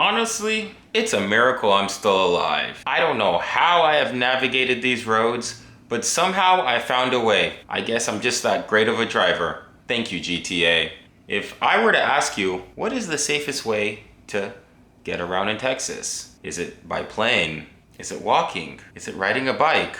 Honestly, it's a miracle I'm still alive. I don't know how I have navigated these roads, but somehow I found a way. I guess I'm just that great of a driver. Thank you, GTA. If I were to ask you, what is the safest way to get around in Texas? Is it by plane? Is it walking? Is it riding a bike?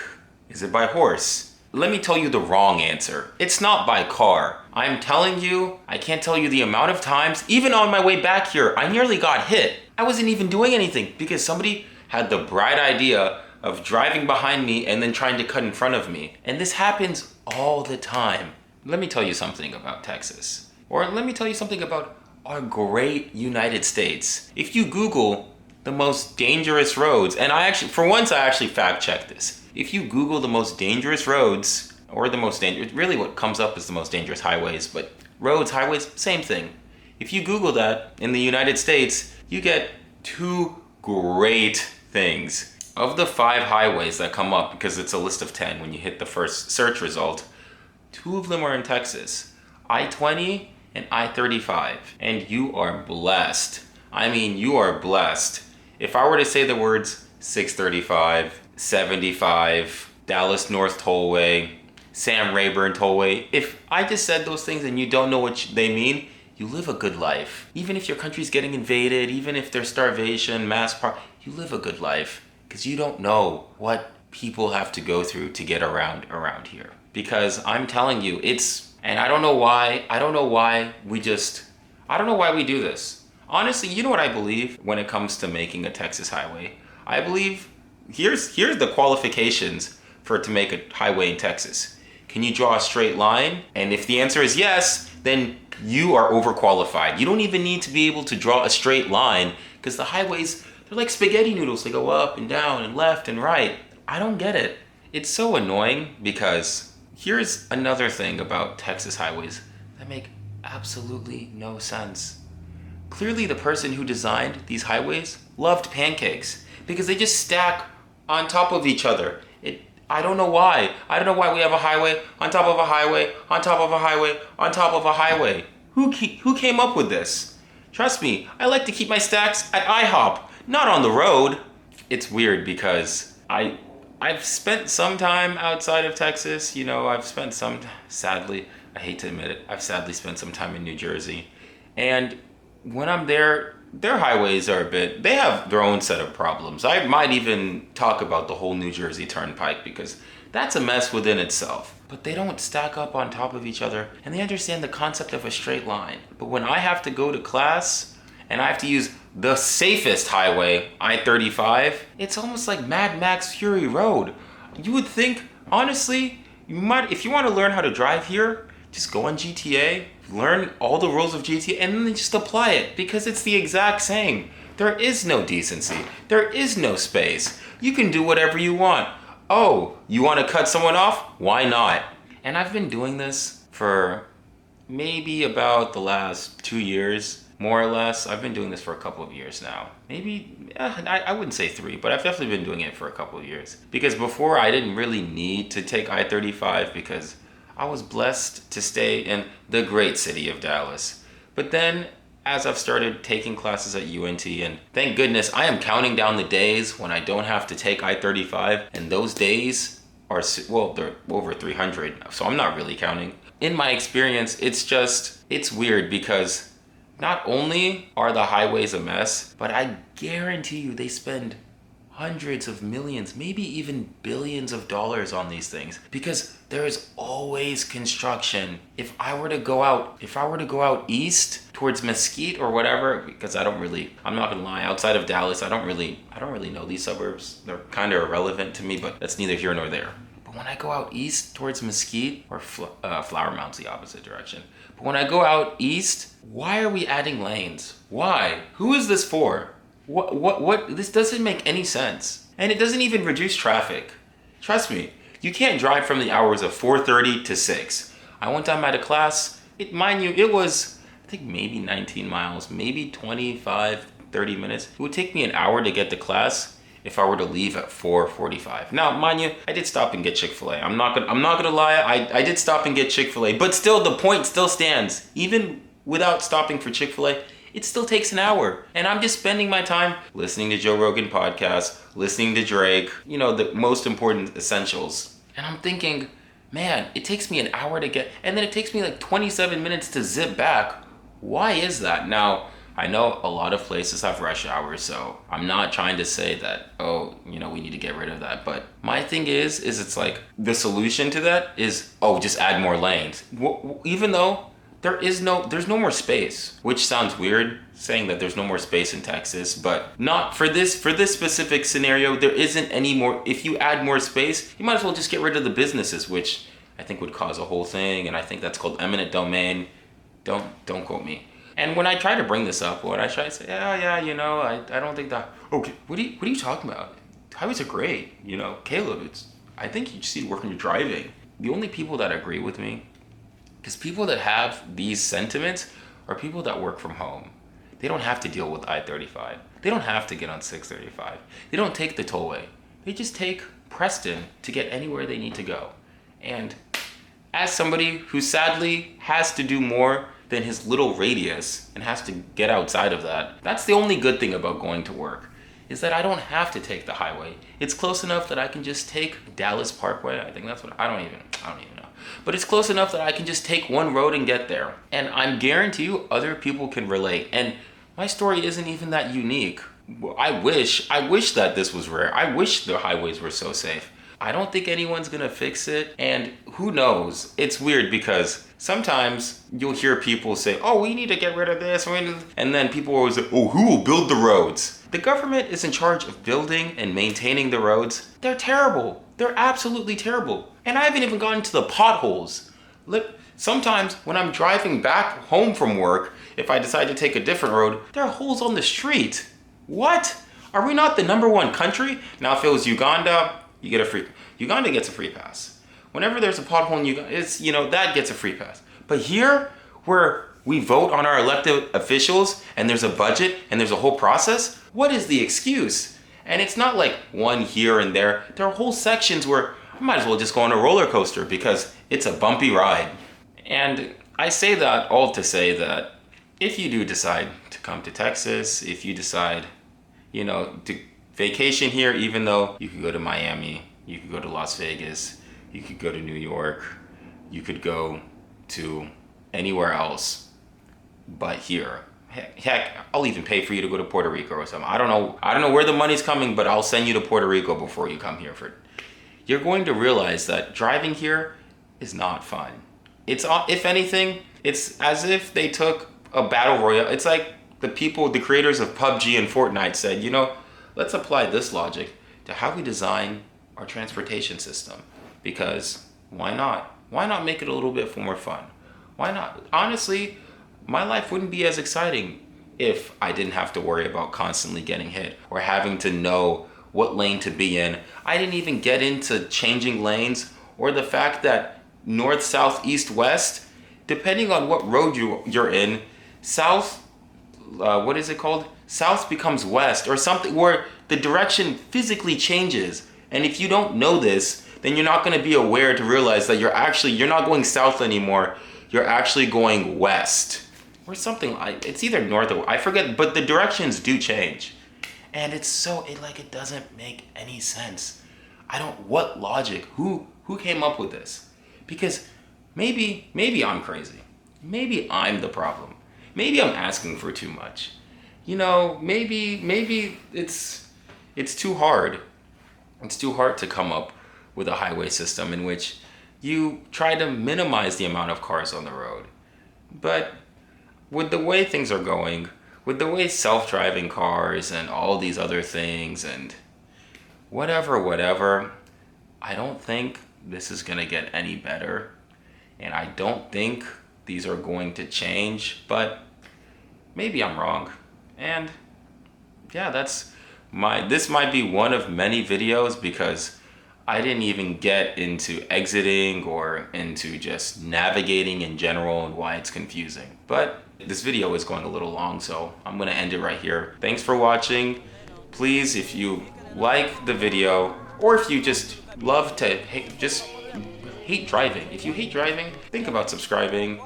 Is it by horse? Let me tell you the wrong answer. It's not by car. I'm telling you, I can't tell you the amount of times, even on my way back here, I nearly got hit. I wasn't even doing anything because somebody had the bright idea of driving behind me and then trying to cut in front of me. And this happens all the time. Let me tell you something about Texas. Or let me tell you something about our great United States. If you Google the most dangerous roads, and for once I actually fact checked this. If you Google the most dangerous roads, or the most dangerous, really what comes up is the most dangerous highways, but roads, highways, same thing. If you Google that in the United States, you get two great things. Of the 5 highways that come up, because it's a list of 10 when you hit the first search result, 2 of them are in Texas. I-20 and I-35. And you are blessed. I mean, you are blessed. If I were to say the words 635, 75, Dallas North Tollway, Sam Rayburn Tollway, if I just said those things and you don't know what they mean, you live a good life. Even if your country's getting invaded, even if there's starvation, you live a good life because you don't know what people have to go through to get around here. Because I'm telling you, and I don't know why we do this. Honestly, you know what I believe when it comes to making a Texas highway? I believe here's the qualifications to make a highway in Texas. Can you draw a straight line? And if the answer is yes, then you are overqualified. You don't even need to be able to draw a straight line because the highways, they're like spaghetti noodles. They go up and down and left and right. I don't get it. It's so annoying because here's another thing about Texas highways that make absolutely no sense. Clearly the person who designed these highways loved pancakes because they just stack on top of each other. I don't know why. I don't know why we have a highway on top of a highway on top of a highway on top of a highway. Who came up with this? Trust me, I like to keep my stacks at IHOP, not on the road. It's weird because I've spent some time outside of Texas. You know, sadly, I hate to admit it, I've sadly spent some time in New Jersey. And when I'm there, their highways they have their own set of problems. I might even talk about the whole New Jersey Turnpike because that's a mess within itself. But they don't stack up on top of each other and they understand the concept of a straight line. But when I have to go to class and I have to use the safest highway, I-35, it's almost like Mad Max Fury Road. You would think, honestly, if you want to learn how to drive here, just go on GTA, learn all the rules of GTA, and then just apply it because it's the exact same. There is no decency. There is no space. You can do whatever you want. Oh, you want to cut someone off? Why not? And I've been doing this for maybe about the last 2 years, more or less. I've been doing this for a couple of years now. Maybe, I wouldn't say 3, but I've definitely been doing it for a couple of years. Because before I didn't really need to take I-35 because I was blessed to stay in the great city of Dallas. But then, as I've started taking classes at UNT, and thank goodness I am counting down the days when I don't have to take I-35, and those days they're over 300, so I'm not really counting. In my experience, it's weird because not only are the highways a mess, but I guarantee you they spend hundreds of millions, maybe even billions of dollars on these things because there is always construction. If I were to go out east towards Mesquite or whatever, because I'm not gonna lie, outside of Dallas, I don't really know these suburbs. They're kind of irrelevant to me, but that's neither here nor there. But when I go out east towards Mesquite, or Flower Mound's the opposite direction. But when I go out east, why are we adding lanes? Why? Who is this for? What? This doesn't make any sense. And it doesn't even reduce traffic. Trust me, you can't drive from the hours of 4:30 to 6. One time I had a class, it was, I think maybe 19 miles, maybe 25, 30 minutes. It would take me an hour to get to class if I were to leave at 4:45. Now, mind you, I did stop and get Chick-fil-A. I'm not gonna lie, I did stop and get Chick-fil-A, but still the point still stands. Even without stopping for Chick-fil-A, it still takes an hour. And I'm just spending my time listening to Joe Rogan podcasts, listening to Drake, you know, the most important essentials. And I'm thinking, man, it takes me an hour to get, and then it takes me like 27 minutes to zip back. Why is that? Now, I know a lot of places have rush hours, so I'm not trying to say that, oh, you know, we need to get rid of that. But my thing is it's like the solution to that is, oh, just add more lanes. Even though there's no more space, which sounds weird saying that there's no more space in Texas, but not for this specific scenario. There isn't any more. If you add more space, you might as well just get rid of the businesses, which I think would cause a whole thing, and I think that's called eminent domain. Don't quote me. And when I try to bring this up, when I try to say, yeah, you know, I don't think that. Okay, what are you talking about? Highways are great, you know, Caleb. I think you just need to work on your driving. The only people that agree with me, because people that have these sentiments are people that work from home. They don't have to deal with I-35. They don't have to get on 635. They don't take the tollway. They just take Preston to get anywhere they need to go. And as somebody who sadly has to do more than his little radius and has to get outside of that, that's the only good thing about going to work, is that I don't have to take the highway. It's close enough that I can just take Dallas Parkway. I think that's what, I don't even know. But it's close enough that I can just take one road and get there. And I'm guarantee you other people can relate. And my story isn't even that unique. I wish that this was rare. I wish the highways were so safe. I don't think anyone's gonna fix it, and who knows? It's weird because sometimes you'll hear people say, oh, we need to get rid of this, and then people always say, oh, who will build the roads? The government is in charge of building and maintaining the roads. They're terrible. They're absolutely terrible. And I haven't even gotten to the potholes. Look, sometimes when I'm driving back home from work, if I decide to take a different road, there are holes on the street. What? Are we not the #1 country? Now if it was Uganda, Uganda gets a free pass. Whenever there's a pothole in Uganda, it's, you know, that gets a free pass. But here, where we vote on our elected officials and there's a budget and there's a whole process, what is the excuse? And it's not like one here and there. There are whole sections where I might as well just go on a roller coaster because it's a bumpy ride. And I say that all to say that if you do decide to come to Texas, if you decide, you know, to vacation here, even though you could go to Miami, you could go to Las Vegas, you could go to New York, you could go to anywhere else but here. Heck, I'll even pay for you to go to Puerto Rico or something. I don't know where the money's coming, but I'll send you to Puerto Rico before you come here. You're going to realize that driving here is not fun. It's, if anything, it's as if they took a battle royale. It's like the creators of PUBG and Fortnite said, you know, let's apply this logic to how we design our transportation system. Because why not? Why not make it a little bit more fun? Why not? Honestly, my life wouldn't be as exciting if I didn't have to worry about constantly getting hit or having to know what lane to be in. I didn't even get into changing lanes or the fact that north, south, east, west, depending on what road you're in, south, what is it called? South becomes west or something, where the direction physically changes. And if you don't know this, then you're not going to be aware to realize that you're not going south anymore. You're actually going west or something. It's either north or I forget, but the directions do change. And it doesn't make any sense. What logic? Who came up with this? Because maybe I'm crazy. Maybe I'm the problem. Maybe I'm asking for too much. You know, maybe it's too hard. It's too hard to come up with a highway system in which you try to minimize the amount of cars on the road. But with the way things are going, with the way self-driving cars and all these other things and whatever, I don't think this is gonna get any better. And I don't think these are going to change, but maybe I'm wrong. And yeah, this might be one of many videos because I didn't even get into exiting or into just navigating in general and why it's confusing. But this video is going a little long, so I'm gonna end it right here. Thanks for watching. Please, if you like the video, or if you just love to hate driving, if you hate driving, think about subscribing.